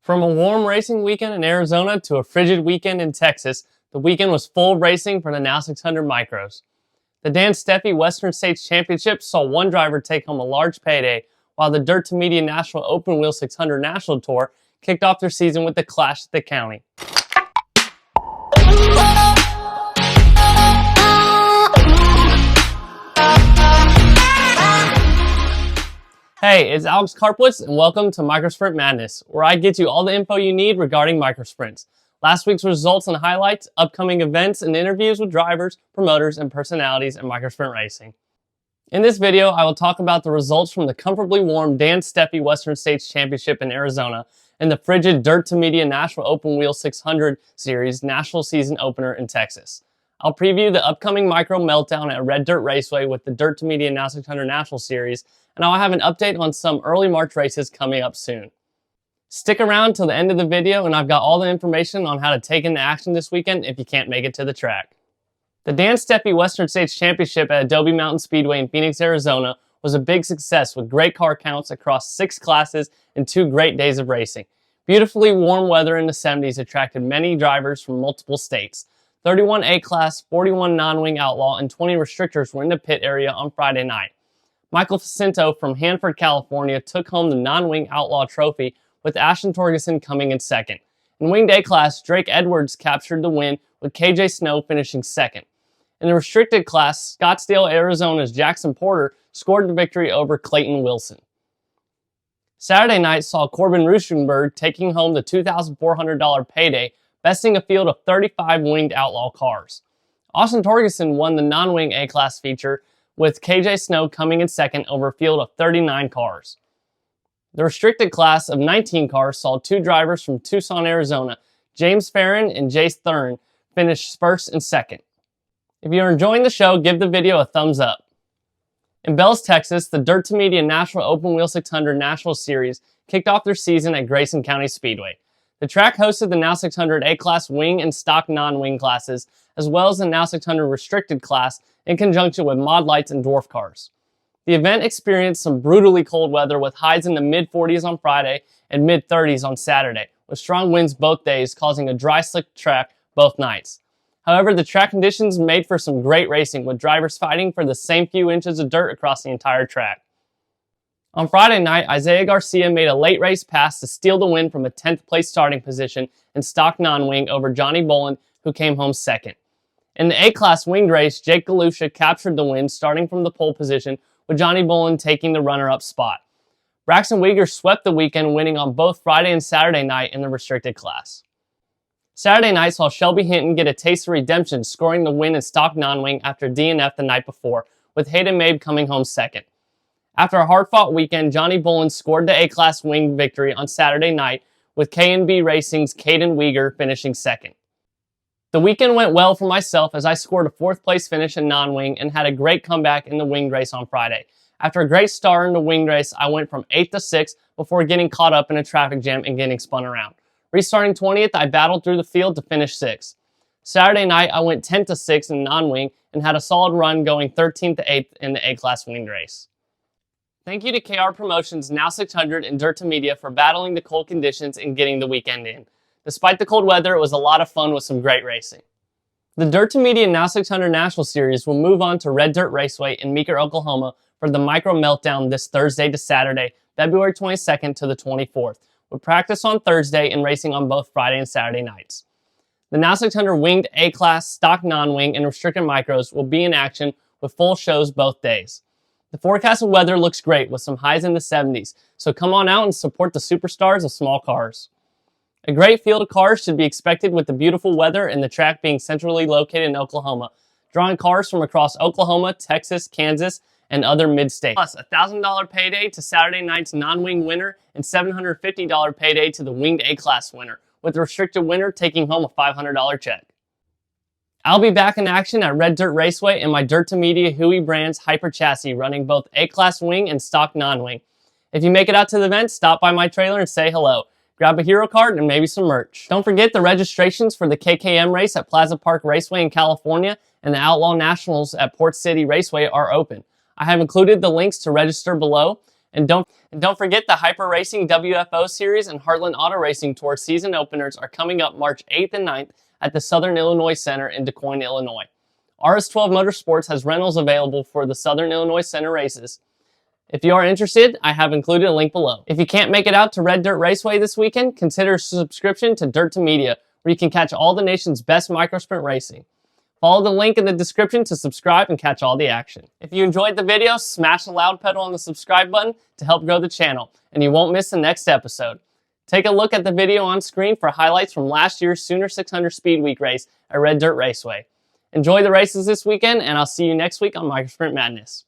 From a warm racing weekend in Arizona to a frigid weekend in Texas, the weekend was full of racing for the Now 600 Micros. The Dan Steffey Western States Championship saw one driver take home a large payday, while the Dirt to Media National Open Wheel 600 National Tour kicked off their season with the Clash at the County. Hey, it's Alex Karpowicz, and welcome to Microsprint Madness, where I get you all the info you need regarding microsprints. Last week's results and highlights, upcoming events, and interviews with drivers, promoters, and personalities in microsprint racing. In this video, I will talk about the results from the comfortably warm Dan Steffey Western States Championship in Arizona and the frigid Dirt to Media National Open Wheel 600 Series National Season Opener in Texas. I'll preview the upcoming micro meltdown at Red Dirt Raceway with the Dirt to Media Now 600 National Series, and I'll have an update on some early March races coming up soon. Stick around till the end of the video and I've got all the information on how to take into action this weekend if you can't make it to the track. The Dan Steffey Western States Championship at Adobe Mountain Speedway in Phoenix, Arizona was a big success with great car counts across 6 classes and 2 great days of racing. Beautifully warm weather in the 70s attracted many drivers from multiple states. 31 A-Class, 41 non-wing outlaw, and 20 restrictors were in the pit area on Friday night. Michael Facinto from Hanford, California took home the non-wing outlaw trophy with Ashton Torgerson coming in second. In winged A-Class, Drake Edwards captured the win with KJ Snow finishing second. In the restricted class, Scottsdale, Arizona's Jackson Porter scored the victory over Clayton Wilson. Saturday night saw Corbin Ruschenberg taking home the $2,400 payday, besting a field of 35 winged outlaw cars. Austin Torgerson won the non-wing A-Class feature, with KJ Snow coming in second over a field of 39 cars. The restricted class of 19 cars saw 2 drivers from Tucson, Arizona, James Farron and Jace Thurn, finish first and second. If you're enjoying the show, give the video a thumbs up. In Bells, Texas, the Dirt to Media National Open Wheel 600 National Series kicked off their season at Grayson County Speedway. The track hosted the Now 600 A-Class wing and stock non-wing classes, as well as the Now 600 restricted class in conjunction with mod lights and dwarf cars. The event experienced some brutally cold weather with highs in the mid-40s on Friday and mid-30s on Saturday, with strong winds both days causing a dry, slick track both nights. However, the track conditions made for some great racing, with drivers fighting for the same few inches of dirt across the entire track. On Friday night, Isaiah Garcia made a late race pass to steal the win from a 10th place starting position in stock non-wing over Johnny Boland, who came home second. In the A-Class winged race, Jake Galusha captured the win starting from the pole position, with Johnny Boland taking the runner-up spot. Braxton Weger swept the weekend, winning on both Friday and Saturday night in the restricted class. Saturday night saw Shelby Hinton get a taste of redemption, scoring the win in stock non-wing after DNF the night before, with Hayden Mabe coming home second. After a hard-fought weekend, Johnny Boland scored the A-Class wing victory on Saturday night, with K&B Racing's Caden Weger finishing second. The weekend went well for myself as I scored a 4th place finish in non-wing and had a great comeback in the winged race on Friday. After a great start in the winged race, I went from 8th to 6th before getting caught up in a traffic jam and getting spun around. Restarting 20th, I battled through the field to finish 6th. Saturday night, I went 10th to 6th in non-wing and had a solid run going 13th to 8th in the A-Class winged race. Thank you to KR Promotions, Now 600, and Dirt to Media for battling the cold conditions and getting the weekend in. Despite the cold weather, it was a lot of fun with some great racing. The Dirt to Media Now 600 National Series will move on to Red Dirt Raceway in Meeker, Oklahoma for the micro meltdown this Thursday to Saturday, February 22nd to the 24th, with practice on Thursday and racing on both Friday and Saturday nights. The Now 600 winged A-Class, stock non-wing, and restricted micros will be in action with full shows both days. The forecast of weather looks great with some highs in the 70s, so come on out and support the superstars of small cars. A great field of cars should be expected with the beautiful weather and the track being centrally located in Oklahoma, drawing cars from across Oklahoma, Texas, Kansas, and other mid-states. Plus, a $1,000 payday to Saturday night's non-wing winner and $750 payday to the winged A-Class winner, with the restricted winner taking home a $500 check. I'll be back in action at Red Dirt Raceway in my Dirt to Media Huey Brands Hyper Chassis, running both A-Class wing and stock non-wing. If you make it out to the event, stop by my trailer and say hello. Grab a hero card and maybe some merch. Don't forget the registrations for the KKM race at Plaza Park Raceway in California and the Outlaw Nationals at Port City Raceway are open. I have included the links to register below. And don't forget the Hyper Racing WFO Series and Heartland Auto Racing Tour season openers are coming up March 8th and 9th at the Southern Illinois Center in DeQuoin, Illinois. RS12 Motorsports has rentals available for the Southern Illinois Center races. If you are interested, I have included a link below. If you can't make it out to Red Dirt Raceway this weekend, consider a subscription to Dirt to Media, where you can catch all the nation's best microsprint racing. Follow the link in the description to subscribe and catch all the action. If you enjoyed the video, smash the loud pedal on the subscribe button to help grow the channel, and you won't miss the next episode. Take a look at the video on screen for highlights from last year's Sooner 600 Speedweek race at Red Dirt Raceway. Enjoy the races this weekend, and I'll see you next week on Microsprint Madness.